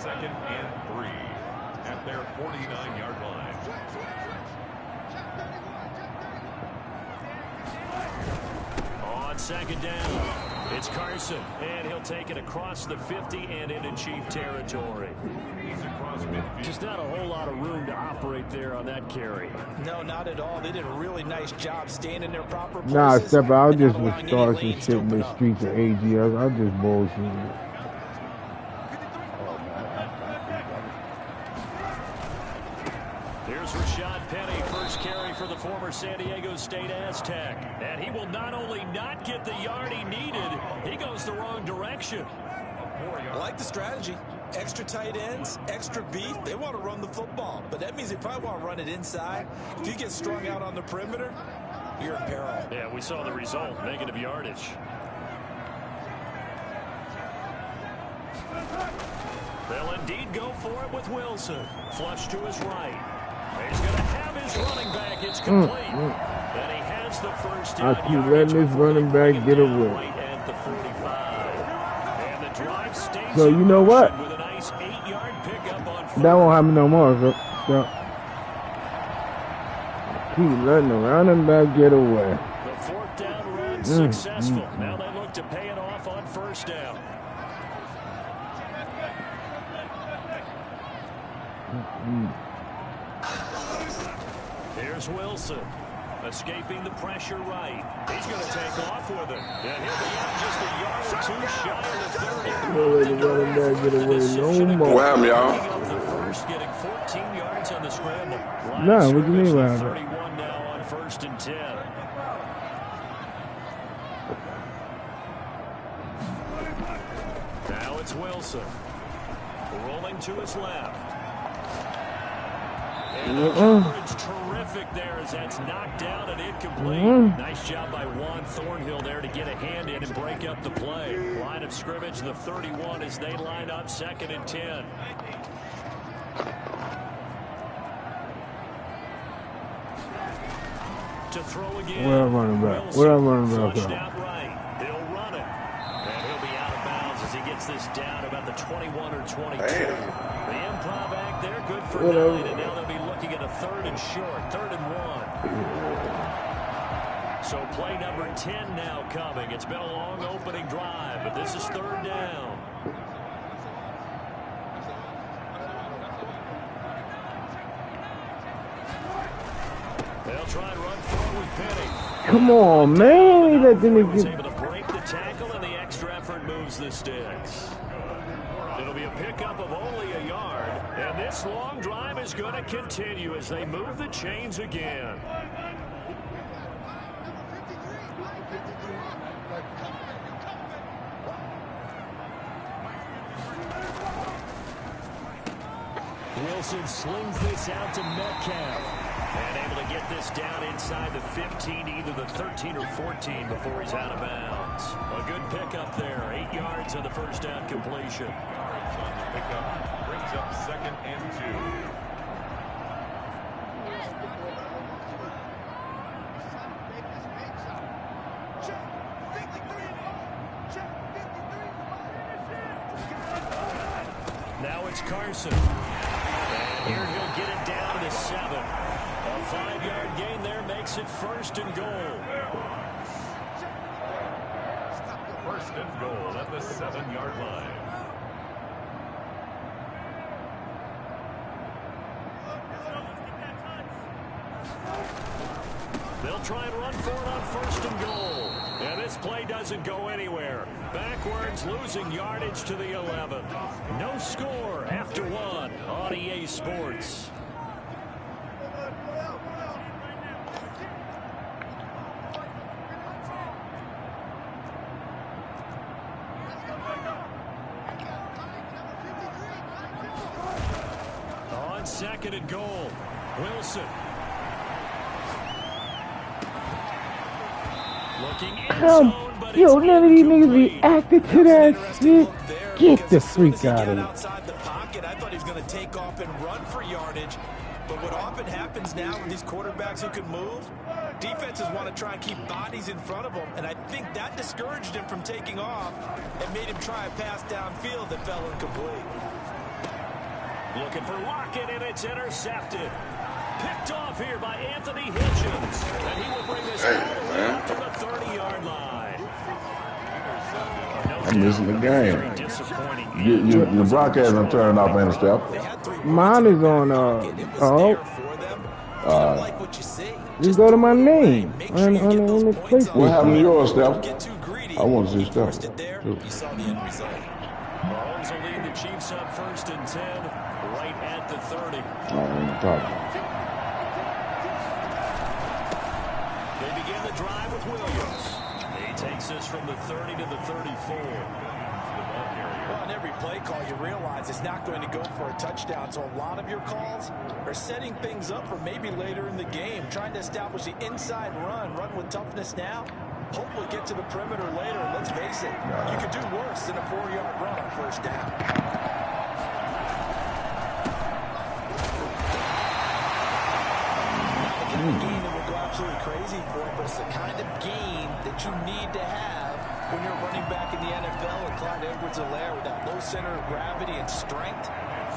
2nd and 3 at their 49-yard line. On 2nd down, it's Carson, and he'll take it across the 50 and into Chief territory. He's across midfield. Just not a whole lot of room to operate there on that carry. No, not at all. They did a really nice job staying in their proper places. Nah, step out. I just was starting some shit in the streets of AGS. I just bullshit. Here's Rashad Penny, first carry for the former San Diego State Aztec. And he will not only not get the yard he needed, he goes the wrong direction. I like the strategy. Extra tight ends, extra beef. They want to run the football, but that means they probably want to run it inside. If you get strung out on the perimeter, you're in peril. Yeah, we saw the result, negative yardage. They'll indeed go for it with Wilson. Flush to his right. He's going to have his running back. It's complete. And he has the first down. I keep letting this running back get away. Right at the 45. And the drive stays So you know what? with a nice 8-yard pickup on That won't happen no more. So keep letting the running back get away. The 4th down run successful. Now they look to pay it off on 1st down. Here's Wilson, escaping the pressure right. He's going to take off with it. And he'll be out just a yard or two shy of the 30. No way the running back get away no more. What happened, y'all? The first, getting 14 yards on the scramble. No, what do you mean what happened? 31 now on 1st and 10. Now it's Wilson. Rolling to his left. And the coverage terrific there as that's knocked down and incomplete. Nice job by Juan Thornhill there to get a hand in and break up the play. Line of scrimmage, the 31 as they line up 2nd and 10. To throw again. Where I'm running back. Where I'm running back. Flushed out right. He'll run it. And he'll be out of bounds as he gets this down about the 21 or 22. The improv act there, good for 9. And now they'll be looking at a 3rd and short. 3rd and 1. So play number 10 now coming. It's been a long opening drive, but this is 3rd down. They'll try and run forward with Penny. Come on, man. He let them He's get. able to break the tackle, and the extra effort moves the sticks. It'll be a pickup of only a yard, and this long drive is going to continue as they move the chains again. Wilson slings this out to Metcalf. And able to get this down inside the 15, either the 13 or 14 before he's out of bounds. A good pickup there. 8 yards on the first down completion. Yards on the pickup brings up 2nd and 2. Now it's Carson. And here he'll get it down to 7. A 5-yard gain there makes it 1st and goal. 1st and goal at the 7-yard line. They'll try and run for it on 1st and goal. And this play doesn't go anywhere. Backwards, losing yardage to the 11. No score after 1 on EA Sports. On 2nd and goal, Wilson. Looking in zone, but Yo, none of these niggas reacted to that shit. Get the freak out of here. Outside the pocket, I thought he was going to take off and run for yardage. But what often happens now with these quarterbacks who can move, defenses want to try and keep bodies in front of them. And I think that discouraged him from taking off and made him try a pass downfield that fell incomplete. Looking for Lockett, and it's intercepted. Picked off here by Anthony Hitchens. And he will bring this all the way up to the 30-yard line. I'm missing the game. Your broadcast done turned off and stuff. Mine is on, just go to my name on the PlayStation. What happened to yours, Steph? I want to see Steph. Mahomes will lead the Chiefs up 1st and 10, right at the 30. They begin the drive with Williams. He takes this from the 30 to the 34. Well, on every play call, you realize it's not going to go for a touchdown. So a lot of your calls are setting things up for maybe later in the game, trying to establish the inside run with toughness now. Hopefully get to the perimeter later. Let's face it, you could do worse than a 4-yard run on 1st down. Not the kind of game that will go absolutely crazy for, but it's the kind of game that you need to have when you're running back in the NFL with Clyde Edwards-Helaire with that low center of gravity and strength.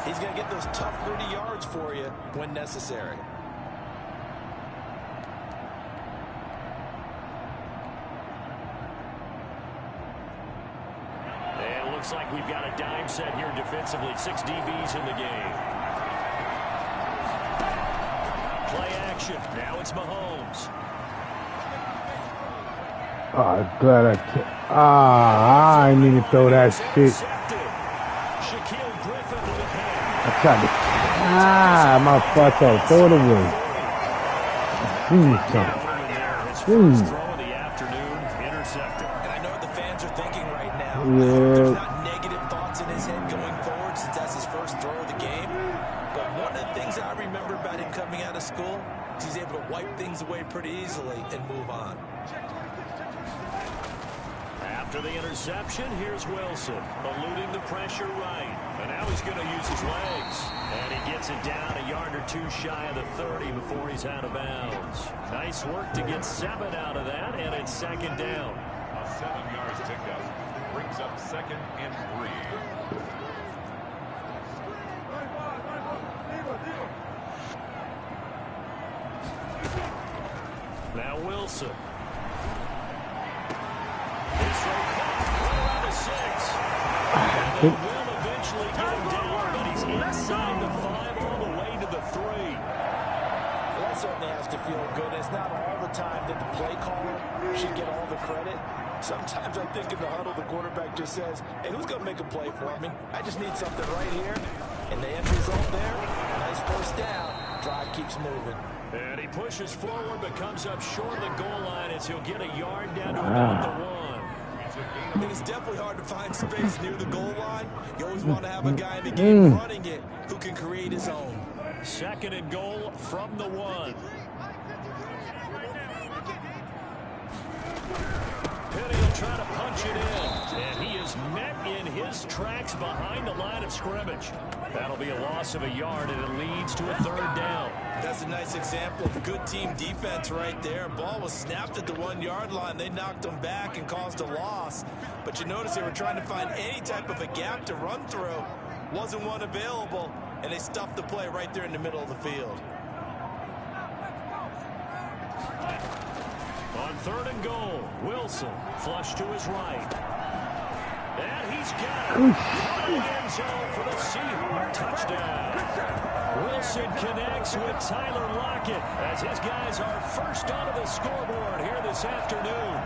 He's going to get those tough, gritty yards for you when necessary. Looks like we've got a dime set here defensively. 6 DBs in the game. Play action. Now it's Mahomes. Oh, glad I didn't even throw that shit. I tried to. My fuck up. Throw it away. There's not negative thoughts in his head going forward since that's his first throw of the game. But one of the things I remember about him coming out of school is he's able to wipe things away pretty easily and move on. After the interception, here's Wilson, eluding the pressure right. And now he's going to use his legs. And he gets it down a yard or two shy of the 30 before he's out of bounds. Nice work to get 7 out of that, and it's 2nd down. 7 yards ticked up. Brings up 2nd and 3. Now Wilson. This one caught around the 6. And they will eventually get him down, but he's inside the 5 all the way to the 3. Well, that certainly has to feel good. It's not all the time that the play caller should get all the credit. Sometimes I think in the huddle, the quarterback just says, hey, who's going to make a play for me? I just need something right here. And the end result there, nice 1st down. Drive keeps moving. And he pushes forward, but comes up short of the goal line as he'll get a yard down to about the 1. I mean, it's definitely hard to find space near the goal line. You always want to have a guy in the game running it who can create his own. 2nd and goal from the 1. Penny will try to punch it in, and he is met in his tracks behind the line of scrimmage. That'll be a loss of a yard, and it leads to a 3rd down. That's a nice example of good team defense right there. Ball was snapped at the 1-yard line. They knocked him back and caused a loss. But you notice they were trying to find any type of a gap to run through. Wasn't one available, and they stuffed the play right there in the middle of the field. On 3rd and goal, Wilson flush to his right. And he's got it. End zone for the Seahawks touchdown. Wilson connects with Tyler Lockett as his guys are first onto the scoreboard here this afternoon.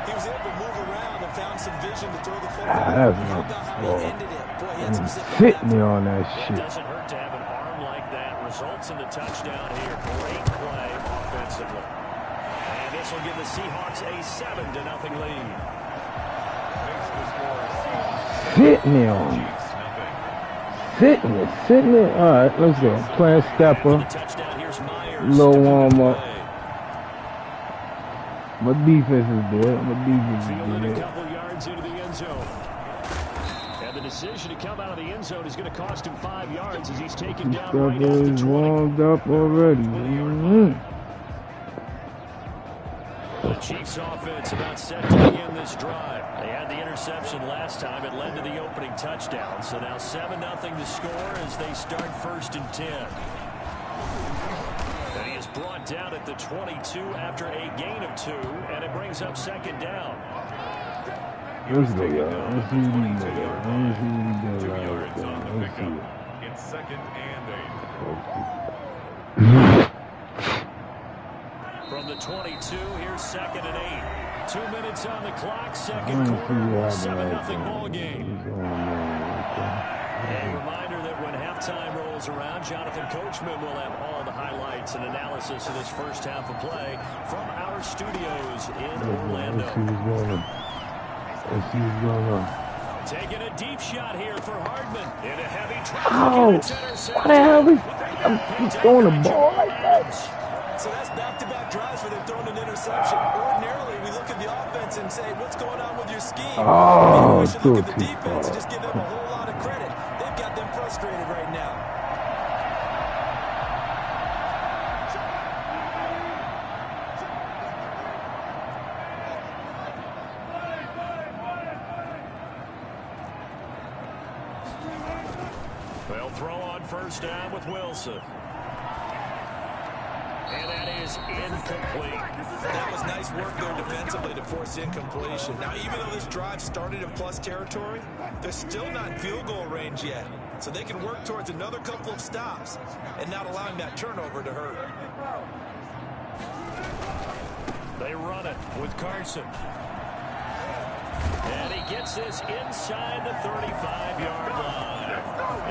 He was able to move around and found some vision to throw the football. That's hit me on that shit. It doesn't hurt to have an arm like that. Results in the touchdown here. Great play offensively. And this will give the Seahawks a 7-0 lead. Sit me on me. Sit me. All right, let's go. Playing stepper. Low warm up. My defense is there. A couple yards into the end zone. And the decision to come out of the end zone is going to cost him 5 yards as he's taken down right at the 20. Warmed up already. The Chiefs offense about set to begin this drive. They had the interception last time. It led to the opening touchdown. So now 7-0 to score as they start 1st and 10. And he is brought down at the 22 after a gain of 2, and it brings up 2nd down. Let's go, y'all. Let's see what we do. 2 yards on the pickup. It's 2nd and 8. From the 22, here's 2nd and 8. 2 minutes on the clock, 2nd quarter, 7-0 ball game. A reminder that when halftime rolls around, Jonathan Coachman will have all the highlights and analysis of this first half of play from our studios in Orlando. Let's see what's going on. Taking a deep shot here for Hardman. In a heavy traffic. Oh, what the hell is he's throwing the ball like that? So that's back-to-back drives where they've thrown an interception. Ordinarily, we look at the offense and say, what's going on with your scheme? Oh, we should look at the defense and just give them a whole lot of credit. They've got them frustrated right now. They'll throw on 1st down with Wilson. And that is incomplete. That was nice work there defensively to force incompletion. Now, even though this drive started in plus territory, they're still not in field goal range yet. So they can work towards another couple of stops and not allowing that turnover to hurt. They run it with Carson. And he gets this inside the 35-yard line.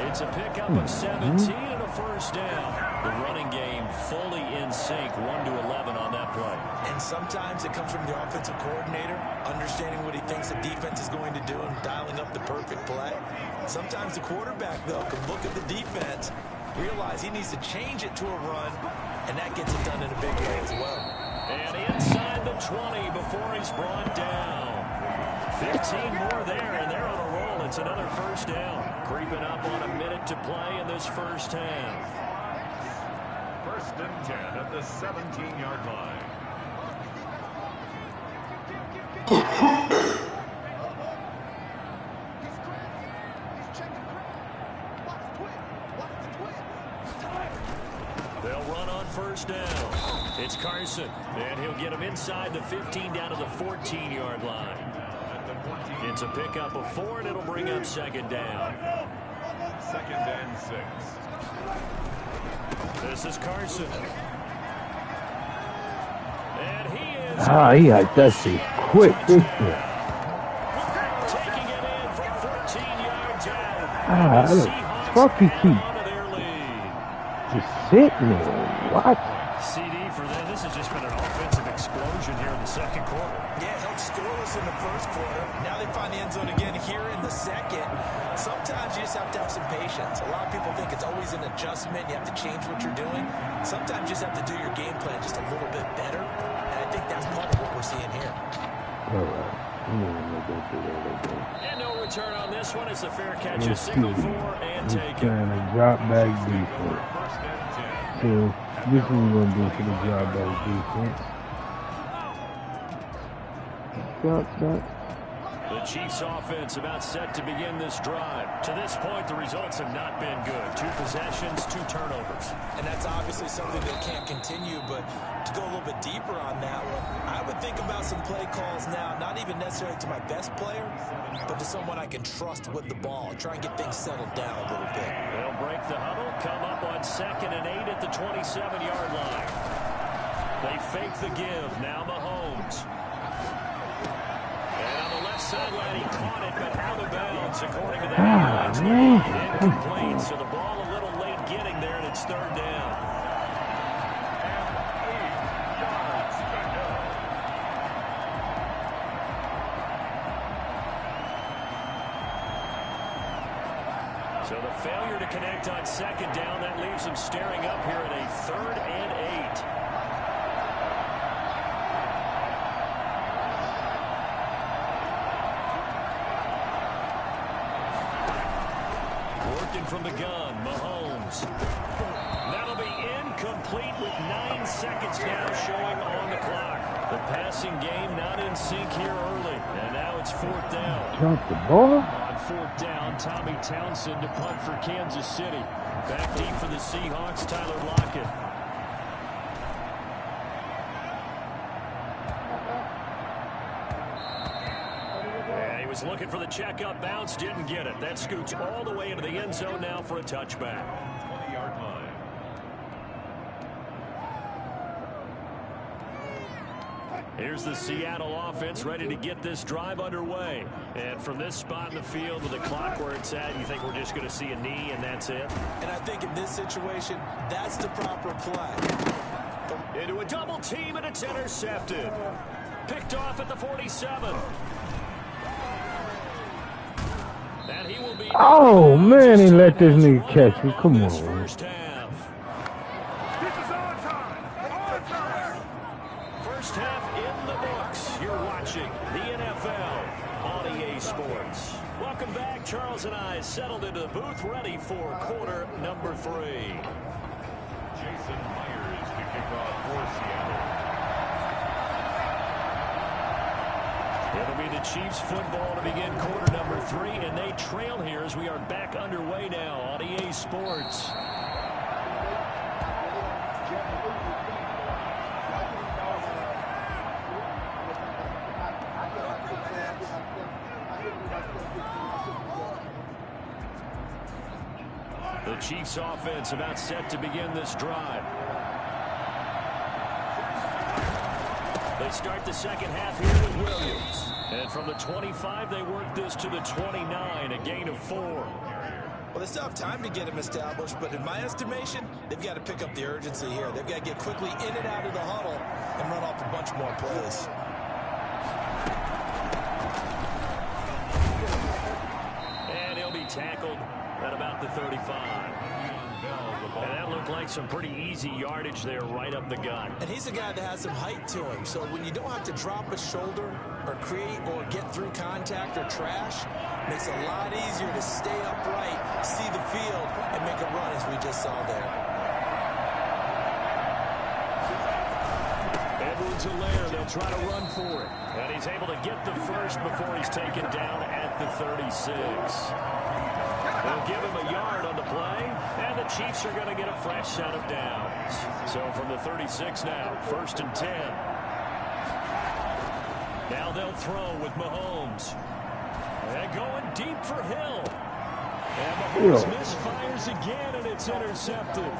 It's a pickup of 17 and a 1st down. The running game fully in sync, 1-11 on that play. And sometimes it comes from the offensive coordinator, understanding what he thinks the defense is going to do and dialing up the perfect play. Sometimes the quarterback, though, can look at the defense, realize he needs to change it to a run, and that gets it done in a big way as well. And inside the 20 before he's brought down. 15 more there, and they're on a roll. It's another 1st down. Creeping up on a minute to play in this first half. 1st and 10 at the 17-yard line. They'll run on 1st down. It's Carson, and he'll get him inside the 15 down to the 14-yard line. It's a pickup of 4, and it'll bring up 2nd down. 2nd and 6. This is Carson. And he is... He got that shit quick. Taking it in from 14 yards out. How the fuck he keep just sitting there? What? CD for them. This has just been an offensive explosion here in the 2nd quarter. Yeah, held scoreless in the 1st quarter. Now they find the end zone again here in the 2nd. Sometimes you just have to have some patience. A lot of people think it's always an adjustment. You have to change what you're doing. Sometimes you just have to do your game plan just a little bit better. And I think that's part of what we're seeing here. All right. And no return on this one. It's a fair catch, a single 4 and take it. Trying to drop back defense. So this is what we're going to do for the drop back defense. Stop. The Chiefs offense about set to begin this drive. To this point, the results have not been good. 2 possessions, 2 turnovers. And that's obviously something that can't continue, but to go a little bit deeper on that one, I would think about some play calls now, not even necessarily to my best player, but to someone I can trust with the ball. Try and get things settled down a little bit. They'll break the huddle, come up on 2nd and 8 at the 27-yard line. They fake the give, now Mahomes. Sideline, he caught it, but out of bounds, according to the headlines. Incomplete, so the ball a little late getting there, and it's 3rd down. So the failure to connect on 2nd down, that leaves them staring up here at a 3rd and 8. From the gun, Mahomes. That'll be incomplete with 9 seconds now showing on the clock. The passing game not in sync here early. And now it's 4th down. Drop the ball. On 4th down, Tommy Townsend to punt for Kansas City. Back deep for the Seahawks, Tyler Lockett. And he was looking for the checkup bounce, didn't get it. That scoots all the way into the end zone now for a touchback. 20-yard line. Here's the Seattle offense ready to get this drive underway. And from this spot in the field with the clock where it's at, you think we're just going to see a knee and that's it? And I think in this situation, that's the proper play. Into a double team and it's intercepted. Picked off at the 47. And he will be. Oh, man, he let this nigga catch me. Come on. First half. First half in the books. You're watching the NFL on EA Sports. Welcome back. Charles and I settled into the booth, ready for quarter number 3. Jason Myers to kick off for Seattle. It'll be the Chiefs football to begin quarter number 3, and they trail here as we are back underway now on EA Sports. The Chiefs offense about set to begin this drive. They start the second half here with Williams. And from the 25, they work this to the 29, a gain of 4. Well, they still have time to get him established, but in my estimation, they've got to pick up the urgency here. They've got to get quickly in and out of the huddle and run off a bunch more plays. And he'll be tackled at about the 35. And that looked like some pretty easy yardage there right up the gut. And he's a guy that has some height to him, so when you don't have to drop a shoulder or create or get through contact or trash, makes it a lot easier to stay upright, see the field, and make a run as we just saw there. Edwards-Helaire, they'll try to run for it. And he's able to get the first before he's taken down at the 36. They'll give him a yard on the play, and the Chiefs are going to get a fresh set of downs. So from the 36 now, 1st and 10. Now they'll throw with Mahomes. And going deep for Hill. And Mahomes misfires again, and it's intercepted.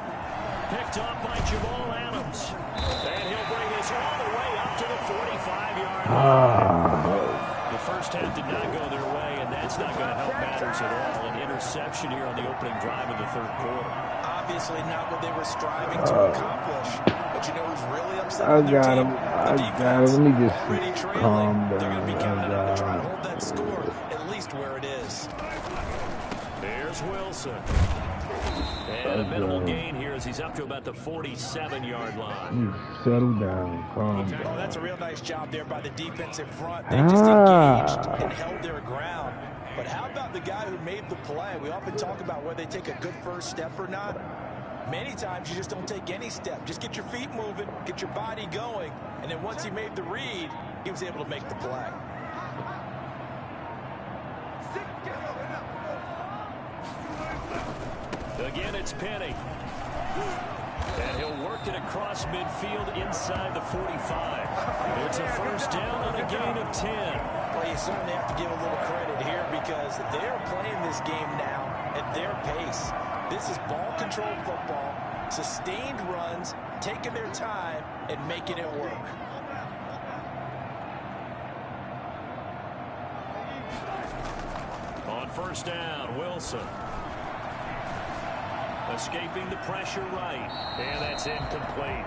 Picked up by Jamal Adams. And he'll bring this all the way up to the 45-yard line. The first half did not go their way, and that's not going to help matters at all. An interception here on the opening drive of the 3rd quarter. Obviously not what they were striving to accomplish. But you know who's really upset on their team? I got him. Let me just calm down. They're going to be counting on to try and hold that score at least where it is. There's Wilson. And a minimal gain here as he's up to about the 47-yard line. Settle down. Calm down. Oh, that's a real nice job there by the defensive front. They just engaged and held their ground. But how about the guy who made the play? We often talk about whether they take a good first step or not. Many times you just don't take any step. Just get your feet moving, get your body going, and then once he made the read, he was able to make the play. Again, it's Penny. And he'll work it across midfield inside the 45. It's a first down on a gain of 10. Well, you certainly have to give a little credit here because they're playing this game now at their pace. This is ball control football, sustained runs, taking their time, and making it work. On first down, Wilson. Escaping the pressure right. And that's incomplete.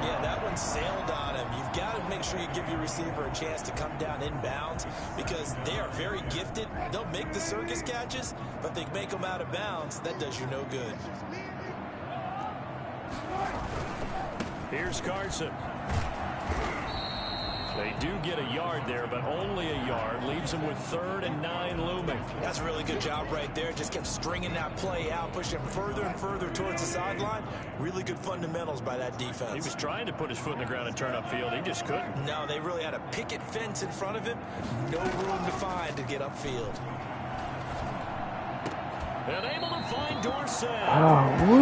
Yeah, that one sailed on him. You've got to make sure you give your receiver a chance to come down inbounds because they are very gifted. They'll make the circus catches, but they make them out of bounds. That does you no good. Here's Carson. They do get a yard there, but only a yard. Leaves them with 3rd and 9 looming. That's a really good job right there. Just kept stringing that play out, pushing him further and further towards the sideline. Really good fundamentals by that defense. He was trying to put his foot in the ground and turn upfield. He just couldn't. No, they really had a picket fence in front of him. No room to find to get upfield. And able to find Dorsett. Oh, what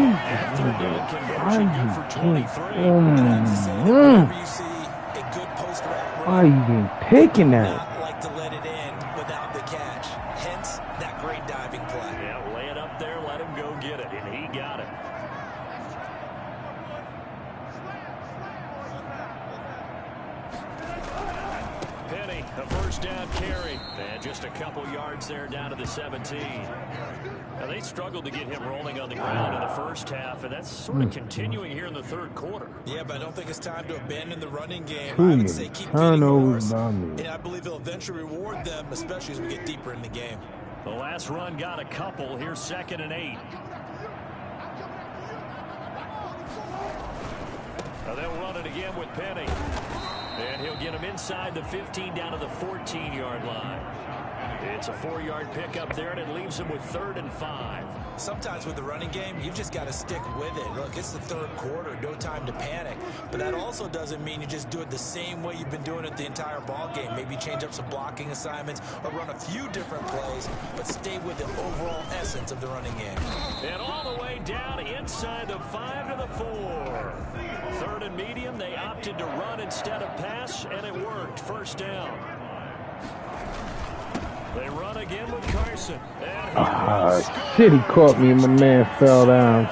is why are you even picking that? Not like to let it in without the catch. Hence, that great diving play. Yeah, lay it up there, let him go get it, and he got it. Penny, a first down carry. And just a couple yards there down to the 17. Now, they struggled to get him rolling on the ground in the first half, and that's sort of continuing here in the 3rd quarter. Yeah, but I don't think it's time to abandon the running game. I would say keep feeding the horse, and I believe they'll eventually reward them, especially as we get deeper in the game. The last run got a couple. Here's 2nd and 8. Now they'll run it again with Penny. And he'll get him inside the 15 down to the 14-yard line. It's a 4-yard pickup there, and it leaves him with 3rd and 5. Sometimes with the running game, you've just got to stick with it. Look, it's the 3rd quarter, no time to panic. But that also doesn't mean you just do it the same way you've been doing it the entire ball game. Maybe change up some blocking assignments or run a few different plays, but stay with the overall essence of the running game. And all the way down inside the 5 to the 4. 3rd and medium, they opted to run instead of pass, and it worked. First down. They run again with Carson. Shit, he caught me and my man fell down.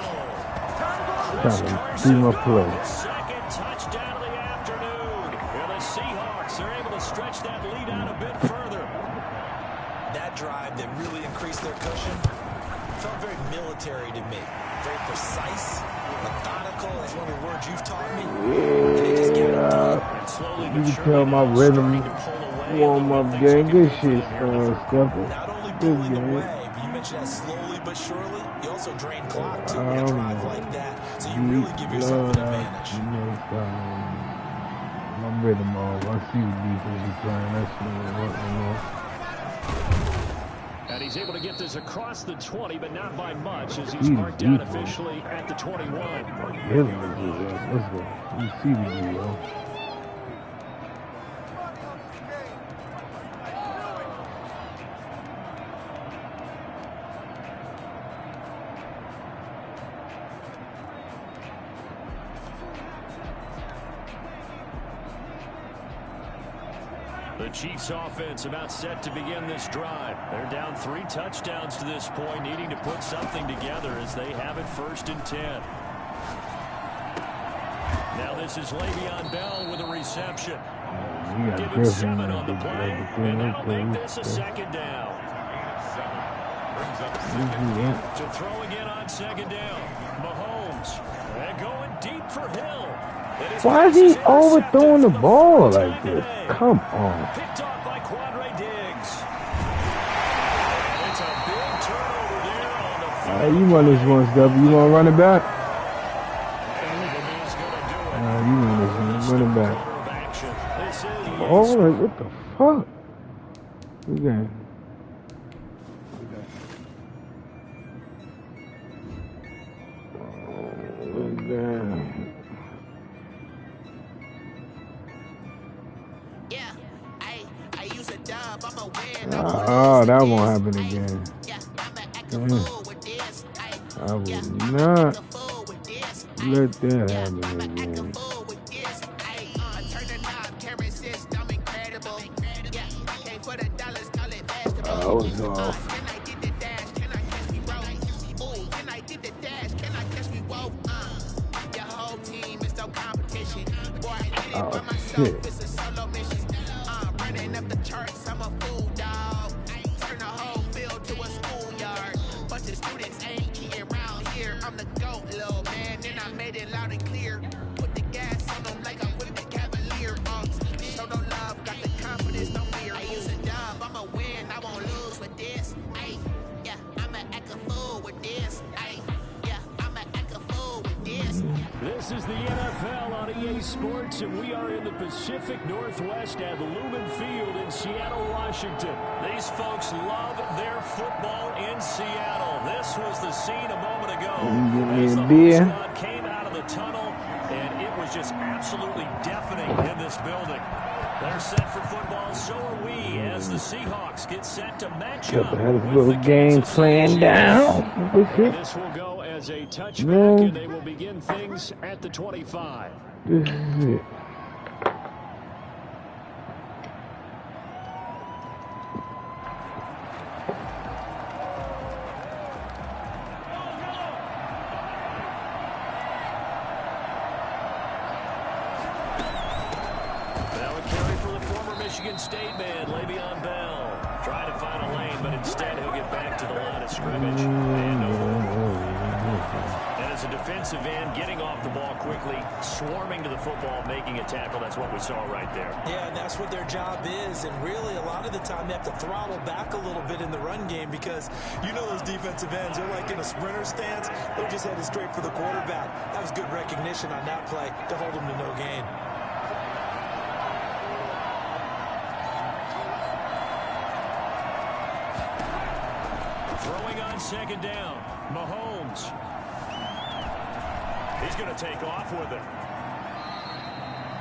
Trying to do my play. 2nd touchdown of the afternoon. And the Seahawks are able to stretch that lead out a bit further. That drive that really increased their cushion felt very military to me. Very precise, methodical. That's one of the words you've taught me. And they just get it done. You can tell my rhythm warm-up game. Good shit, Stephen. Not only pulling away, but you mentioned that slowly but surely. You also drain clock too in a drive like that. So you really give yourself an advantage. My rhythm off. I see the defense is playing. That's what And he's able to get this across the 20, but not by much, as he's marked out officially at the 21. Really? Let's go. You see the video. The Chiefs offense about set to begin this drive. They're down 3 touchdowns to this point, needing to put something together as they have it 1st and 10. Now this is Le'Veon Bell with a reception. Give him 7 on the play, and that'll make this a 2nd down. To throw again on 2nd down. Mahomes, and going deep for Hill. Why is he overthrowing the ball like this? Come on. Picked off by Quadre Diggs. It's a big turnover there on the you run this one, Steph. You want to run it back? You run this one. Run it back. Oh, like, what the fuck? Okay. Oh, that won't happen again. I will not let that happen again. I was off. Oh, shit. This is the NFL on EA Sports, and we are in the Pacific Northwest at Lumen Field in Seattle, Washington. These folks love their football in Seattle. This was the scene a moment ago as the home squad came out of the tunnel, and it was just absolutely deafening in this building. They're set for football, so are we, as the Seahawks get set to match up with the game plan down. This will go as a touchback, and they will begin things at the 25. This is it. Michigan State man, Le'Veon Bell, trying to find a lane, but instead he'll get back to the line of scrimmage. And as a defensive end, getting off the ball quickly, swarming to the football, making a tackle. That's what we saw right there. Yeah, and that's what their job is. And really, a lot of the time, they have to throttle back a little bit in the run game because you know those defensive ends, they're like in a sprinter stance. They're just headed straight for the quarterback. That was good recognition on that play to hold them to no gain. Second down, Mahomes. He's going to take off with it.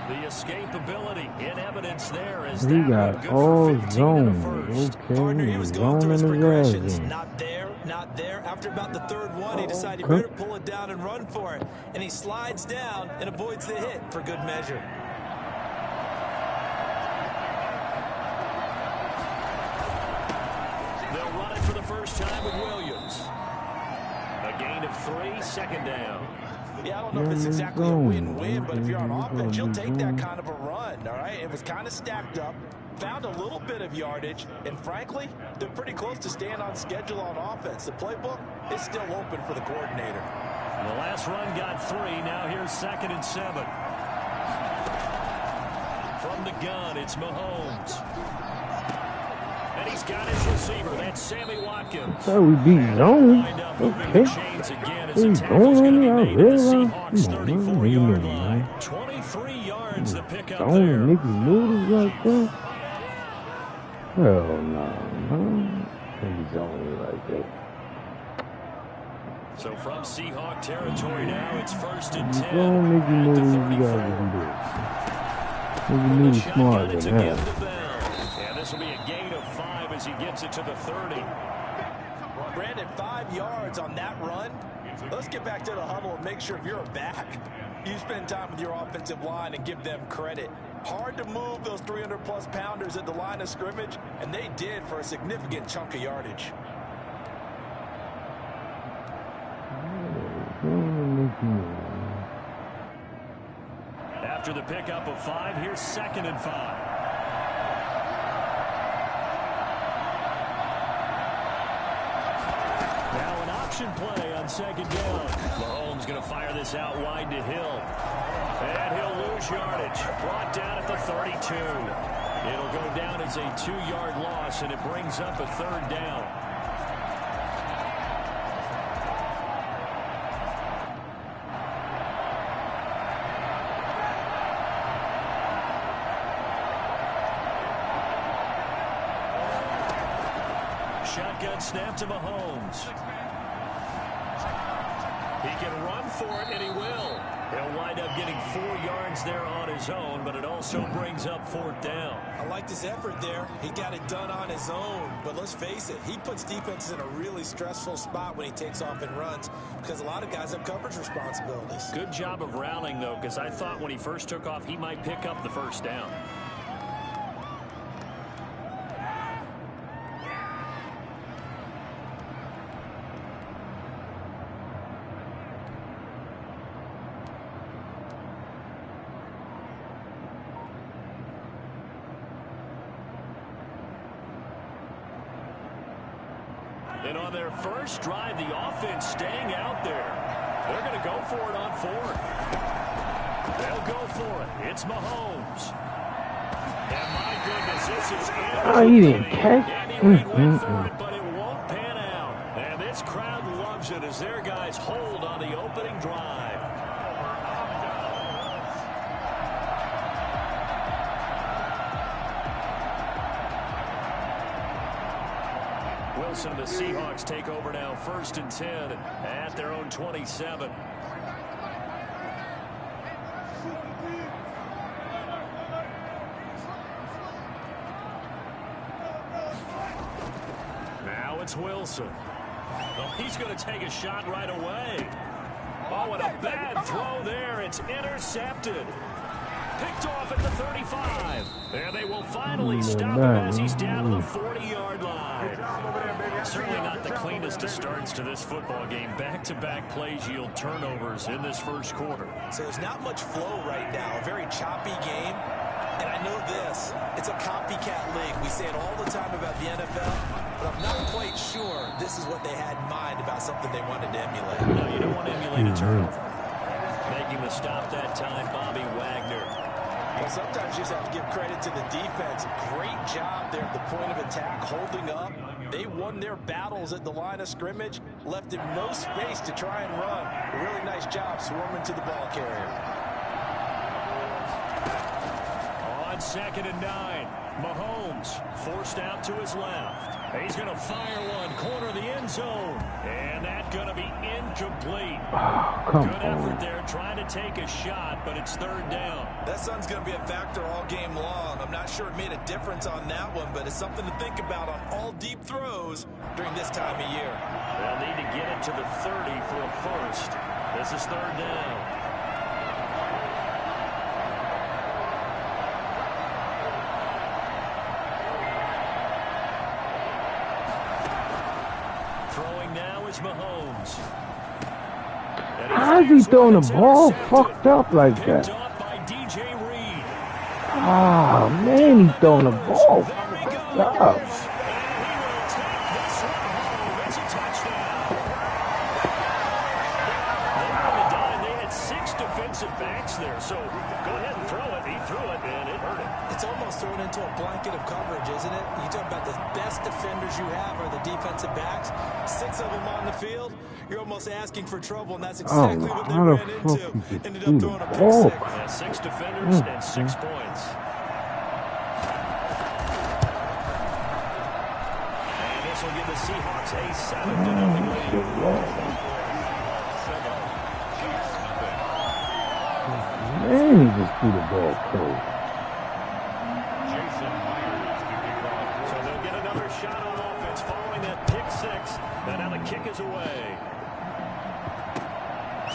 The escapability in evidence there as he got all zone. Okay, Partner, he was going through his progressions. Not there, not there. After about the third one, he decided he better pull it down and run for it. And he slides down and avoids the hit for good measure. First time with Williams. A gain of 3, second down. Yeah, I don't know if it's exactly a win-win, but if you're on offense, you'll take that kind of a run, all right? It was kind of stacked up, found a little bit of yardage, and frankly, they're pretty close to staying on schedule on offense. The playbook is still open for the coordinator. The last run got 3. Now here's 2nd and 7. From the gun, it's Mahomes. And he's got his receiver. That's Sammy Watkins. So we beat zone. Okay. He's going on the Seahawks 34-yard line. 23 yards the pickup there. Nickynooodles like that? Hell no. He's only like that. So from Seahawk territory now, it's 1st and 10. Nickynooodles, Nickynooodles smarter than that. This will be a gain of 5 as he gets it to the 30. Brandon, 5 yards on that run. Let's get back to the huddle and make sure if you're a back, you spend time with your offensive line and give them credit. Hard to move those 300-plus pounders at the line of scrimmage, and they did for a significant chunk of yardage. After the pickup of 5, here's 2nd and 5. Play on 2nd down. Mahomes going to fire this out wide to Hill. And he'll lose yardage. Brought down at the 32. It'll go down as a 2-yard loss, and it brings up a 3rd down. Shotgun snap to Mahomes. He can run for it, and he will. He'll wind up getting 4 yards there on his own, but it also brings up 4th down. I liked his effort there. He got it done on his own. But let's face it, he puts defenses in a really stressful spot when he takes off and runs because a lot of guys have coverage responsibilities. Good job of rallying, though, because I thought when he first took off, he might pick up the 1st down. And on their first drive, the offense staying out there. They're going to go for it on 4th. They'll go for it. It's Mahomes. And my goodness, this is he didn't catch. Andy Reid went for it, but it won't pan out. And this crowd loves it as their guys hold on the opening drive. Wilson and the Seahawks take over now, 1st and 10 at their own 27. Now it's Wilson. Oh, he's going to take a shot right away. Oh, and a bad throw there. It's intercepted. Picked off at the 35. And they will finally stop him as he's down to the 40-yard line. Certainly not the cleanest of starts to this football game. Back-to-back plays yield turnovers in this first quarter. So there's not much flow right now. A very choppy game. And I know this. It's a copycat league. We say it all the time about the NFL. But I'm not quite sure this is what they had in mind about something they wanted to emulate. No, you don't want to emulate a turnover. Making the stop that time, Bobby Wagner. Well, sometimes you just have to give credit to the defense. Great job there at the point of attack, holding up. They won their battles at the line of scrimmage, left him no space to try and run. A really nice job swarming to the ball carrier. On 2nd and 9, Mahomes forced out to his left. He's going to fire one, corner of the end zone. And that's going to be incomplete. Good effort there, trying to take a shot, but it's 3rd down. That sun's going to be a factor all game long. I'm not sure it made a difference on that one, but it's something to think about on all deep throws during this time of year. They'll need to get it to the 30 for a first. This is 3rd down. Mahomes. How's he throwing the ball fucked up like that? Ah, man, he's throwing the ball fucked up. They had 6 defensive backs there, so go ahead and throw it. He threw it, and it hurt him. It's almost thrown into a blanket of coverage, isn't it? You talk about the best defenders you have are the defensive backs. 6 of them on the field. You're almost asking for trouble, and that's exactly what they ran into. Ended up throwing a pick 6. Yeah, 6 defenders and 6 points. And this will give the Seahawks a 7-0 lead. Man, he just threw the ball cold. So they'll get another shot on offense following that pick 6. And now the kick is away.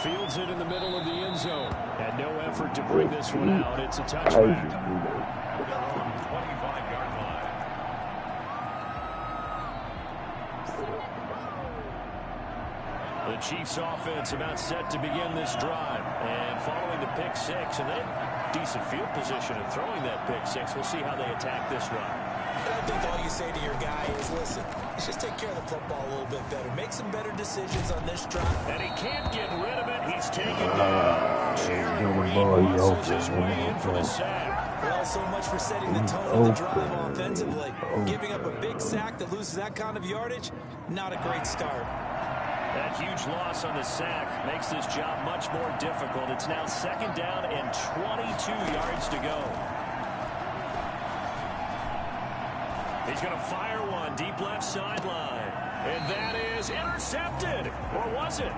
Fields it in the middle of the end zone. And no effort to bring this one out. It's a touchback. Their own 25-yard line. The Chiefs offense about set to begin this drive. And following the pick 6, and then decent field position and throwing that pick 6. We'll see how they attack this run. I think all you say to your guy is, listen, let's just take care of the football a little bit better. Make some better decisions on this drive. And he can't get rid of it. He's taken down. Jerry Reed muscles his way in for the sack. Well, so much for setting the tone of the drive offensively. Giving up a big sack that loses that kind of yardage, not a great start. That huge loss on the sack makes this job much more difficult. It's now 2nd down and 22 yards to go. He's going to fire one deep left sideline. And that is intercepted. Or was it?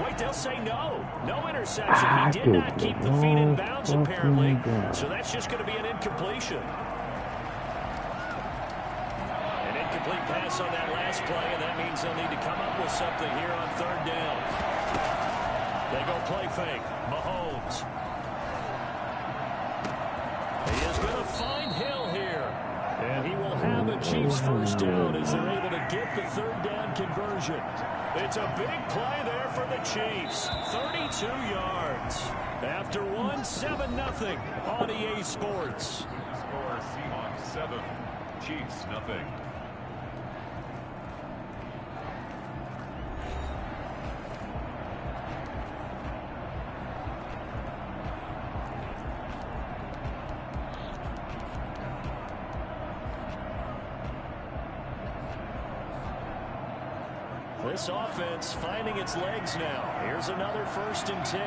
Wait, they'll say no. No interception. He did not keep the feet in bounds, apparently. So that's just going to be an incompletion. An incomplete pass on that last play, and that means they'll need to come up with something here on 3rd down. They go play fake. Mahomes. He is going to find Hill here. And he will have a Chiefs 1st down as they're able to get the 3rd down conversion. It's a big play there for the Chiefs. 32 yards. After one, 7-0 on EA Sports. Score Seahawks 7, Chiefs 0. This offense finding its legs now. Here's another 1st and 10.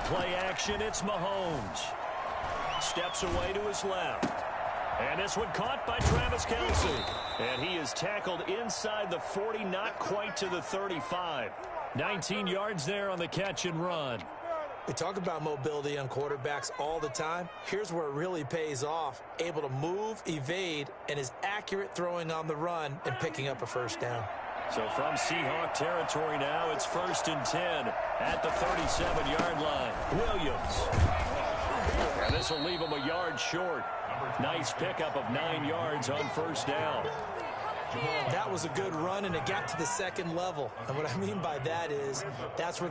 play action. It's Mahomes. Steps away to his left. And this one caught by Travis Kelce. And he is tackled inside the 40, not quite to the 35. 19 yards there on the catch and run. We talk about mobility on quarterbacks all the time. Here's where it really pays off. Able to move, evade, and is accurate throwing on the run and picking up a first down. So from Seahawk territory now, it's 1st and 10 at the 37-yard line. Williams. And this will leave him a yard short. Nice pickup of 9 yards on first down. That was a good run, and it got to the second level. And what I mean by that is that's where